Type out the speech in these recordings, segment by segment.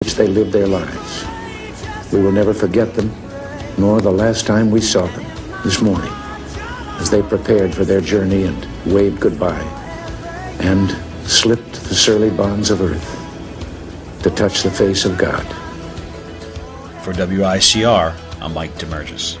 which they lived their lives. We will never forget them, nor the last time we saw them this morning, as they prepared for their journey and waved goodbye and slipped the surly bonds of earth to touch the face of God. For WICR, I'm Mike Demergis.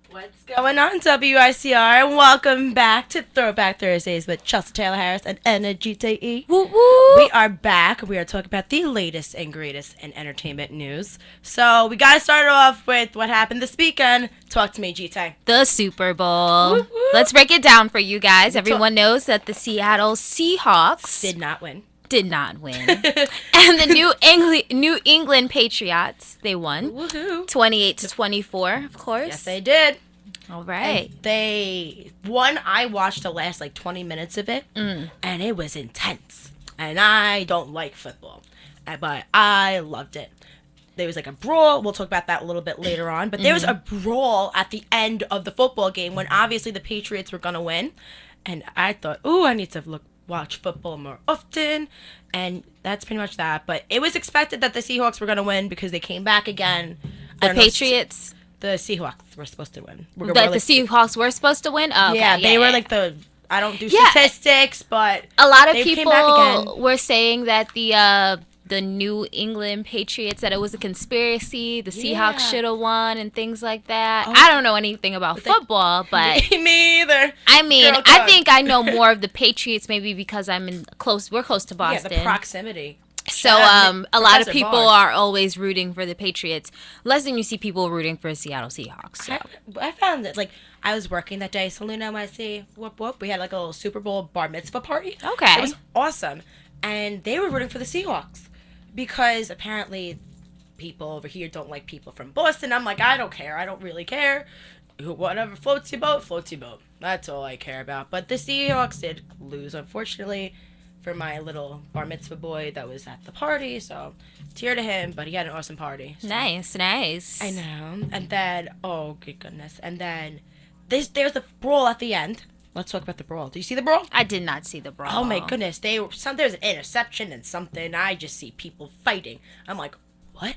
What's going on, WICR? Welcome back to Throwback Thursdays with Chelsea Taylor Harris and Enagite. Woo woo! We are back. We are talking about the latest and greatest in entertainment news. So we got to start off with what happened this weekend. Talk to me, Gite. The Super Bowl. Woo woo. Let's break it down for you guys. Everyone knows that the Seattle Seahawks Did not win. And the New England Patriots, they won. Woohoo. 28-24, of course. Yes, they did. All right. And they won. I watched the last 20 minutes of it, and it was intense. And I don't like football, but I loved it. There was a brawl. We'll talk about that a little bit later on. But there was a brawl at the end of the football game when obviously the Patriots were going to win. And I thought, I need to watch football more often. And that's pretty much that. But it was expected that the Seahawks were going to win because they came back again. The Patriots? The Seahawks were supposed to win. The Seahawks were supposed to win? Oh, okay. Yeah, they were I don't do statistics, but a lot of they people came back again. were saying that the New England Patriots, that it was a conspiracy, the Seahawks should have won and things like that. I don't know anything about football, but me either. I mean, I think I know more of the Patriots maybe because we're close to Boston. Yeah, the proximity. So a lot of people are always rooting for the Patriots. Less than you see people rooting for Seattle Seahawks. So. I found that I was working that day, so Luna, I see whoop whoop. We had a little Super Bowl bar mitzvah party. Okay, it was awesome, and they were rooting for the Seahawks because apparently people over here don't like people from Boston. I'm like, I don't care. I don't really care. Whatever floats your boat, floats your boat. That's all I care about. But the Seahawks did lose, unfortunately, for my little bar mitzvah boy that was at the party. So, tear to him, but he had an awesome party. So. Nice. I know. And then, oh, good goodness. And then there's the brawl at the end. Let's talk about the brawl. Do you see the brawl? I did not see the brawl. Oh, my goodness. There's an interception and something. I just see people fighting. I'm like, what?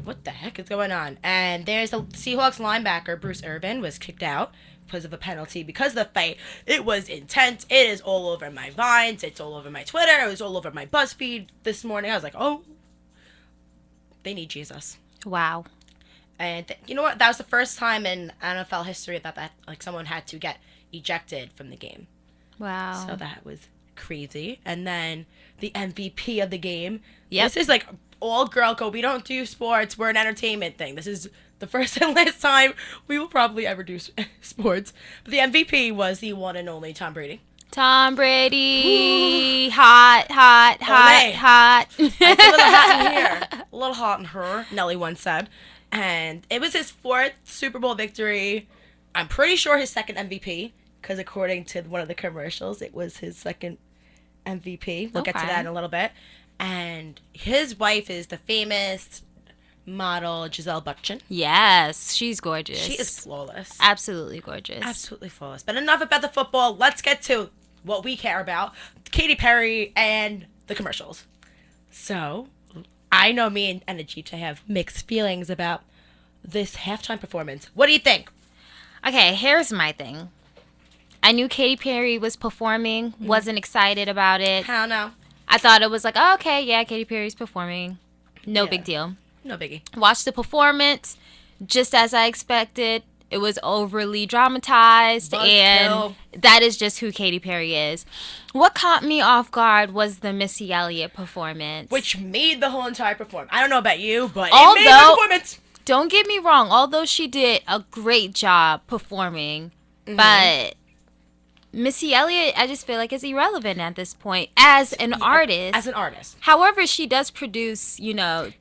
What the heck is going on? And there's the Seahawks linebacker, Bruce Irvin, was kicked out because of a penalty because of the fight. It was intense. It is all over my Vines. It's all over my Twitter. It was all over my BuzzFeed this morning. I was like, oh, they need Jesus. Wow. And you know what? That was the first time in NFL history that someone had to get ejected from the game. Wow. So that was crazy. And then the MVP of the game. Yep. This is all girl code. We don't do sports. We're an entertainment thing. This is the first and last time we will probably ever do sports. But the MVP was the one and only Tom Brady. Tom Brady. Ooh. Hot. It's a little hot in here. A little hot in her, Nelly once said. And it was his fourth Super Bowl victory. I'm pretty sure his second MVP, because according to one of the commercials, it was his second MVP. We'll get to that in a little bit. And his wife is the famous model Giselle Bündchen. Yes, she's gorgeous. She is flawless. Absolutely gorgeous. Absolutely flawless. But enough about the football. Let's get to what we care about. Katy Perry and the commercials. So, I know me and Enagite have mixed feelings about this halftime performance. What do you think? Okay, here's my thing. I knew Katy Perry was performing, wasn't excited about it. How no? I thought it was okay, yeah, Katy Perry's performing. No big deal. No biggie. Watched the performance, just as I expected. It was overly dramatized, and that is just who Katy Perry is. What caught me off guard was the Missy Elliott performance. Which made the whole entire performance. I don't know about you, but it made the performance. Don't get me wrong, although she did a great job performing, but Missy Elliott, I just feel like is irrelevant at this point as an artist. As an artist. However, she does produce,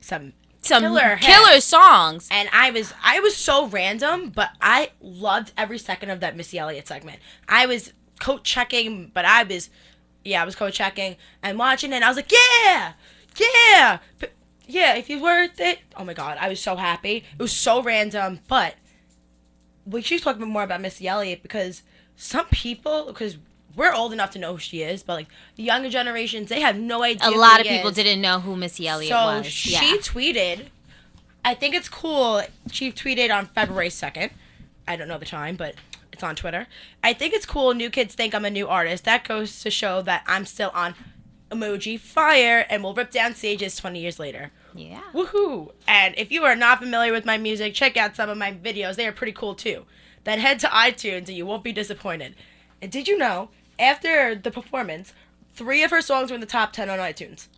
some killer songs. And I was so random, but I loved every second of that Missy Elliott segment. I was coat checking, but I was coat checking and watching it, and I was like, yeah, if you're worth it. Oh my God, I was so happy. It was so random, but we should talk more about Missy Elliott because some people, because we're old enough to know who she is, but like the younger generations, they have no idea. A lot of people didn't know who Missy Elliott was. So she tweeted, I think it's cool. She tweeted on February 2nd. I don't know the time, but it's on Twitter. I think it's cool. New kids think I'm a new artist. That goes to show that I'm still on emoji fire and will rip down stages 20 years later. Yeah. Woohoo. And if you are not familiar with my music, check out some of my videos. They are pretty cool too. Then head to iTunes and you won't be disappointed. And did you know, after the performance, 3 of her songs were in the top 10 on iTunes.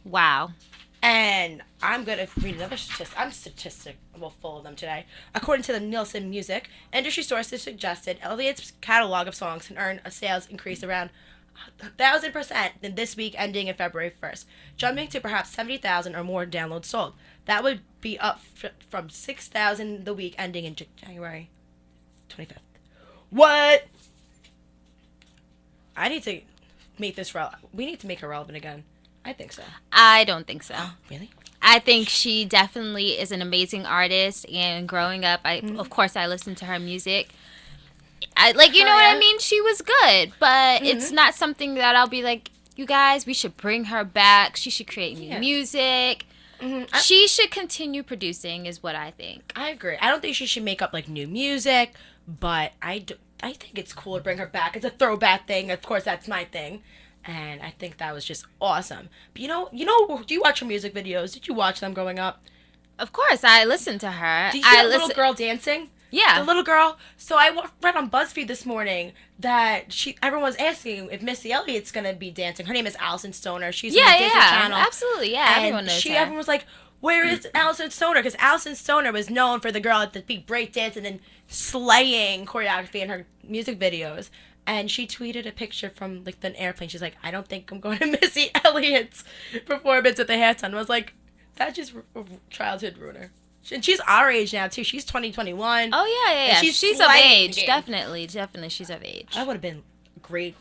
Wow. And I'm going to read another statistic. I'm full of them today. According to the Nielsen Music, industry sources suggested Elliott's catalog of songs can earn a sales increase around 1,000% in this week ending in February 1st, jumping to perhaps 70,000 or more downloads sold. That would be up from 6,000 the week ending in January 25th. What? I need to make this relevant. We need to make her relevant again. I think so. I don't think so. Really? I think she definitely is an amazing artist, and growing up, of course I listened to her music. You know what I mean? She was good, but it's not something that I'll be like, you guys, we should bring her back. She should create new music. She should continue producing is what I think. I agree. I don't think she should make up like new music, but I think it's cool to bring her back. It's a throwback thing. Of course, that's my thing. And I think that was just awesome. But you know, do you watch her music videos? Did you watch them growing up? Of course, I listened to her. Did you see the little girl dancing? Yeah. The little girl. So I read on BuzzFeed this morning that everyone was asking if Missy Elliott's going to be dancing. Her name is Allison Stoner. She's on the Disney Channel. Absolutely. Yeah, everyone knows her. Everyone was like, where is Allison Stoner? Because Allison Stoner was known for the girl at the big break dance and then slaying choreography in her music videos. And she tweeted a picture from like the airplane. She's like, I don't think I'm going to Missy Elliott's performance at the halftime. I was like, that's just childhood ruiner. And she's our age now too. She's 2021. Oh yeah. She's of age. Definitely, she's of age. That would have been a great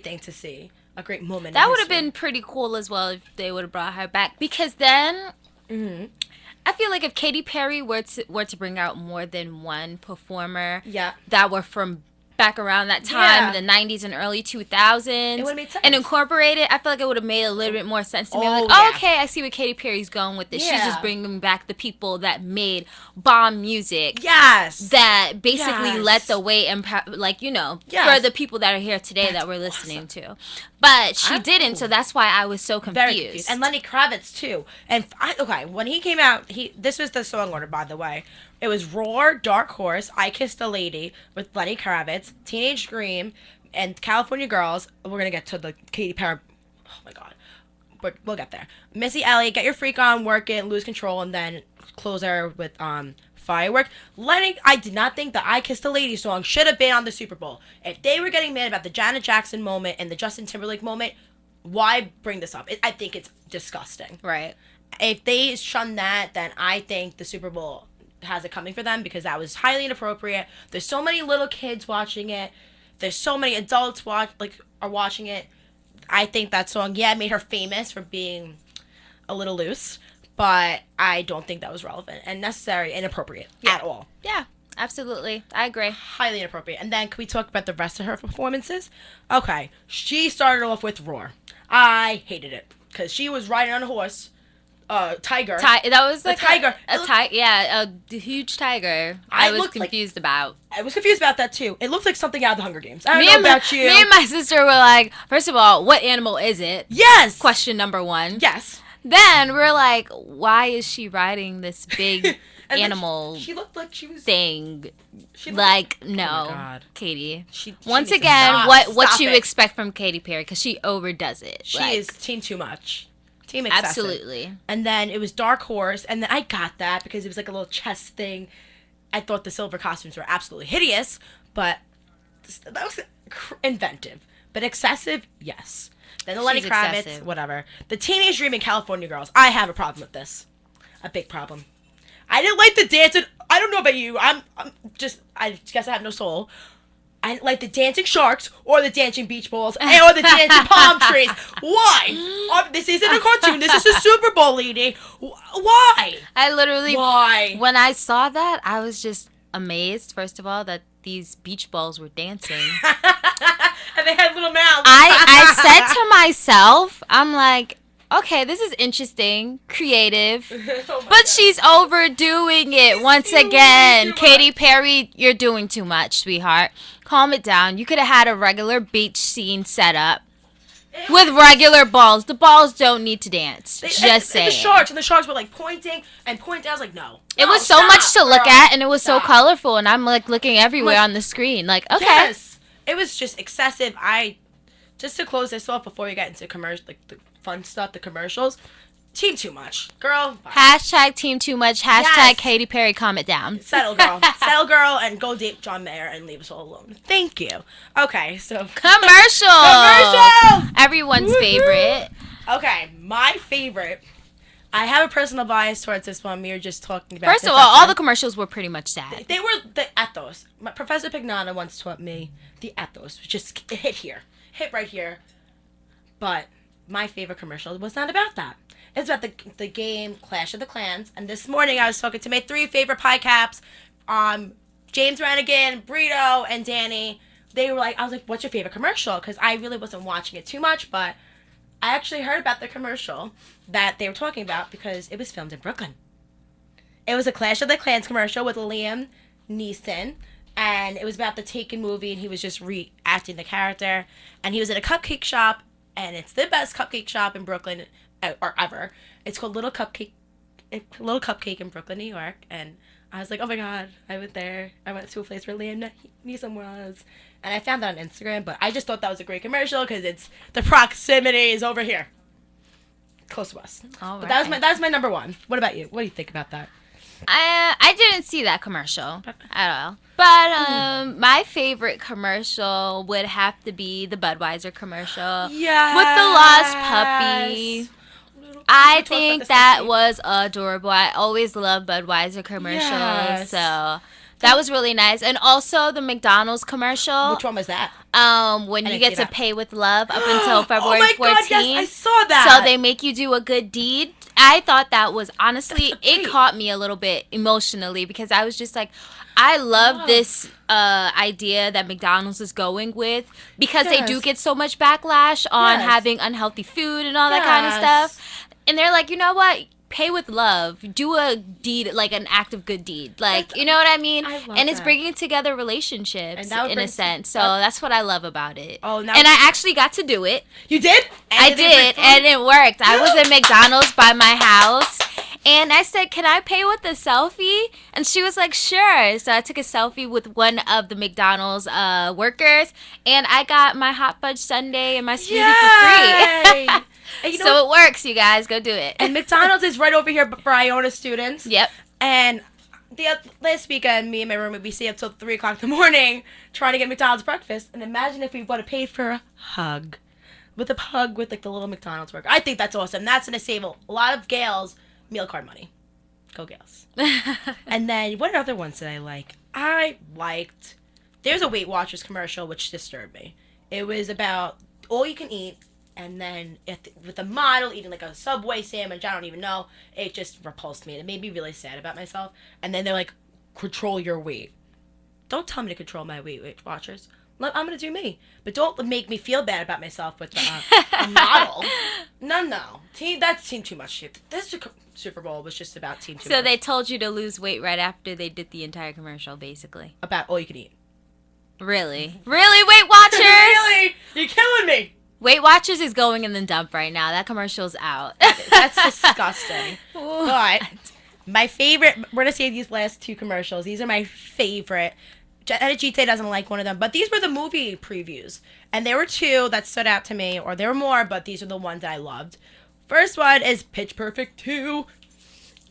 thing to see. A great moment. That would have been pretty cool as well if they would have brought her back. Because then, I feel like if Katy Perry were to bring out more than one performer, that were from back around that time in the 90s and early 2000s, it would have made sense. And incorporate it, I feel like it would have made a little bit more sense to me. I'm like, okay, I see where Katy Perry's going with this. She's just bringing back the people that made bomb music. Yes. That basically led the way and for the people that are here today that we're listening to. But she didn't, so that's why I was so confused. Very confused. And Lenny Kravitz too. And when he came out, this was the song order, by the way. It was Roar, Dark Horse, I Kissed a Lady with Lenny Kravitz, Teenage Dream, and California Girls. We're going to get to the Katy Perry. Oh, my God. But we'll get there. Missy Elliott, Get Your Freak On, Work It, Lose Control, and then closer with Firework. Lenny, I did not think the I Kissed a Lady song should have been on the Super Bowl. If they were getting mad about the Janet Jackson moment and the Justin Timberlake moment, why bring this up? I think it's disgusting. Right. If they shun that, then I think the Super Bowl has it coming for them because that was highly inappropriate. There's so many little kids watching it. There's so many adults are watching it. I think that song, made her famous for being a little loose, but I don't think that was relevant and necessary and appropriate at all. Yeah, absolutely. I agree. Highly inappropriate. And then can we talk about the rest of her performances? Okay. She started off with Roar. I hated it because she was riding on a horse. Tiger. That was like a tiger. A huge tiger. I was confused about. I was confused about that too. It looked like something out of the Hunger Games. I don't know about you. Me and my sister were like, first of all, what animal is it? Yes. Question number 1. Yes. Then we're like, why is she riding this big animal? She looked like she was thing. No, oh my God. Katy. Once again, what you expect from Katy Perry because she overdoes it. She is teen too much. Team excessive. Absolutely. And then it was Dark Horse, and then I got that because it was like a little chest thing. I thought the silver costumes were absolutely hideous, but that was inventive. But excessive, yes. Then the Lenny Kravitz, excessive. Whatever. The Teenage Dream and California Girls. I have a problem with this. A big problem. I didn't like the dancing. I don't know about you. I guess I have no soul. I didn't like the dancing sharks or the dancing beach balls or the dancing palm trees. Why? This isn't a cartoon. This is a Super Bowl, lady. Why? I literally... Why? When I saw that, I was just... amazed, first of all, that these beach balls were dancing. And they had little mouths. I said to myself, I'm like, okay, this is interesting, creative, but she's overdoing it once again. Katy Perry, you're doing too much, sweetheart. Calm it down. You could have had a regular beach scene set up with regular balls. The balls don't need to dance. Just saying. And the sharks were like pointing and pointing. I was like, no. It was so much to look at, and it was so colorful, and I'm like looking everywhere on the screen. Like, okay. Yes. It was just excessive. Just to close this off before we get into commercial, like the fun stuff, the commercials. Team too much, girl. Bye. Hashtag team too much. Hashtag Katy Perry, calm it down. Settle, girl. Settle, girl, and go date John Mayer and leave us all alone. Thank you. Okay, so commercials. Everyone's favorite. Okay, my favorite. I have a personal bias towards this one. We were just talking about. First of all the commercials were pretty much sad. They were the ethos. Professor Pignata once taught me the ethos. Just hit right here. But my favorite commercial was not about that. It's about the game Clash of the Clans. And this morning I was talking to my 3 favorite pie caps, James Ranigan, Brito, and Danny. They were like, I was like, what's your favorite commercial? Because I really wasn't watching it too much, but I actually heard about the commercial that they were talking about because it was filmed in Brooklyn. It was a Clash of the Clans commercial with Liam Neeson, and it was about the Taken movie, and he was just re-acting the character, and he was in a cupcake shop, and it's the best cupcake shop in Brooklyn or ever. It's called Little Cupcake in Brooklyn, New York, and I was like, oh my god, I went there. I went to a place where Liam Neeson was, and I found that on Instagram, but I just thought that was a great commercial because it's the proximity is over here, close to us. All but right. that was my number one. What about you? What do you think about that? I didn't see that commercial at all. But my favorite commercial would have to be the Budweiser commercial. Yeah. With the lost puppy. I think that was adorable. I always love Budweiser commercials. Yes. So that was really nice. And also the McDonald's commercial. Which one was that? When you get to pay with love up until February 14th. Oh my God, yes, I saw that. So they make you do a good deed. I thought that was, honestly, it caught me a little bit emotionally because I was just like, I love this idea that McDonald's is going with because they do get so much backlash on having unhealthy food and all that kind of stuff. And they're like, you know what? Pay with love. Do a deed, like an act of good deed. Like, you know what I mean? I love and it's that. bringing together relationships in a sense. So that's what I love about it. Oh, now and I actually got to do it. You did? I did, and it worked. I was at McDonald's by my house, and I said, can I pay with a selfie? And she was like, sure. So I took a selfie with one of the McDonald's workers, and I got my hot fudge sundae and my smoothie for free. And so it works, you guys. Go do it. And McDonald's is right over here for Iona students. Yep. And last weekend, me and my roommate, we stayed up till 3 o'clock in the morning trying to get McDonald's breakfast. And imagine if we would have paid for a hug. With like the little McDonald's worker. I think that's awesome. That's going to save a lot of Gales meal card money. Go Gales. And then what other ones did I like? I liked, there's a Weight Watchers commercial which disturbed me. It was about all you can eat. And then with a model eating like a Subway sandwich, I don't even know. It just repulsed me. And it made me really sad about myself. And then they're like, control your weight. Don't tell me to control my Weight Watchers. I'm going to do me. But don't make me feel bad about myself with a model. No. That's Team Too Much shit. This Super Bowl was just about Team Too Much. So they told you to lose weight right after they did the entire commercial, basically. About all you can eat. Really? Really, Weight Watchers? Really? You're killing me. Weight Watchers is going in the dump right now. That commercial's out. That's disgusting. But my favorite, we're going to say these last 2 commercials. These are my favorite. Enagite doesn't like one of them, but these were the movie previews. And there were 2 that stood out to me, or there were more, but these are the ones that I loved. First one is Pitch Perfect 2.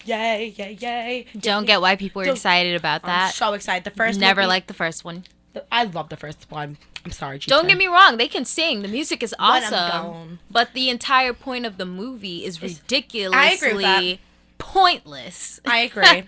Yay, yay, yay. Don't get why people are excited about that. I'm so excited. The first Never movie, liked the first one. I love the first one. I'm sorry, Gita. Don't get me wrong. They can sing. The music is When I'm awesome. gone. But the entire point of the movie is ridiculously I agree with that. pointless. I agree.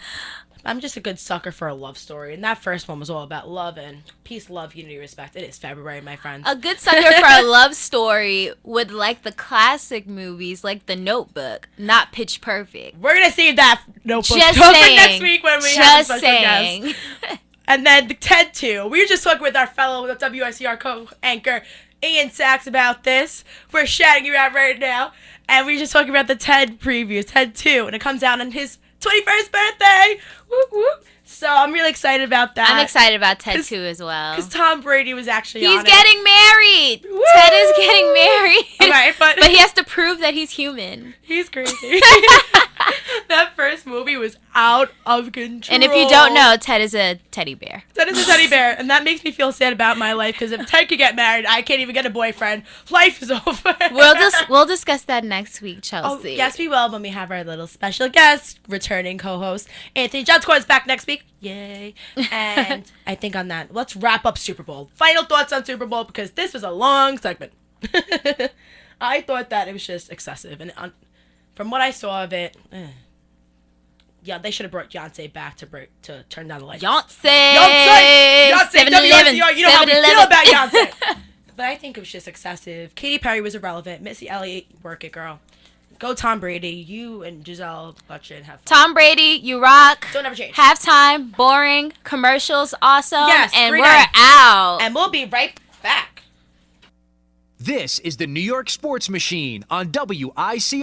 I'm just a good sucker for a love story, and that first one was all about love and peace, love, unity, respect. It is February, my friends. A good sucker for a love story would like the classic movies, like The Notebook, not Pitch Perfect. We're gonna save that Notebook Just for saying. next week when we have a special saying. guest. And then the TED 2. We were just talking with our fellow WICR co-anchor Ian Sachs about this. We're shouting you out right now, and we were just talking about the TED previews, TED 2, and it comes out on his 21st birthday. Whoop, whoop. So I'm really excited about that. I'm excited about TED 2 as well. Because Tom Brady was actually He's on getting married. Woo! Ted is getting married. All right, but he has to prove that he's human. He's crazy. That first movie was out of control. And if you don't know, Ted is a teddy bear. Ted is a teddy bear, and that makes me feel sad about my life, because if Ted could get married, I can't even get a boyfriend. Life is over. We'll discuss that next week, Chelsea. Oh, yes, we will, when we have our little special guest, returning co-host, Anthony Johnson is back next week. Yay. And I think on that, let's wrap up Super Bowl. Final thoughts on Super Bowl, because this was a long segment. I thought that it was just excessive, and from what I saw of it, yeah, they should have brought Beyonce back to turn down the lights. Beyonce! Beyonce! 7-Eleven! You know how we feel about Beyonce. But I think it was just excessive. Katy Perry was irrelevant. Missy Elliott, work it, girl. Go Tom Brady. You and Giselle Butcher have fun. Tom Brady, you rock. Don't ever change. Halftime, boring. Commercials, awesome. Yes, and 3 we're nights. out. And we'll be right back. This is the New York Sports Machine on WICR.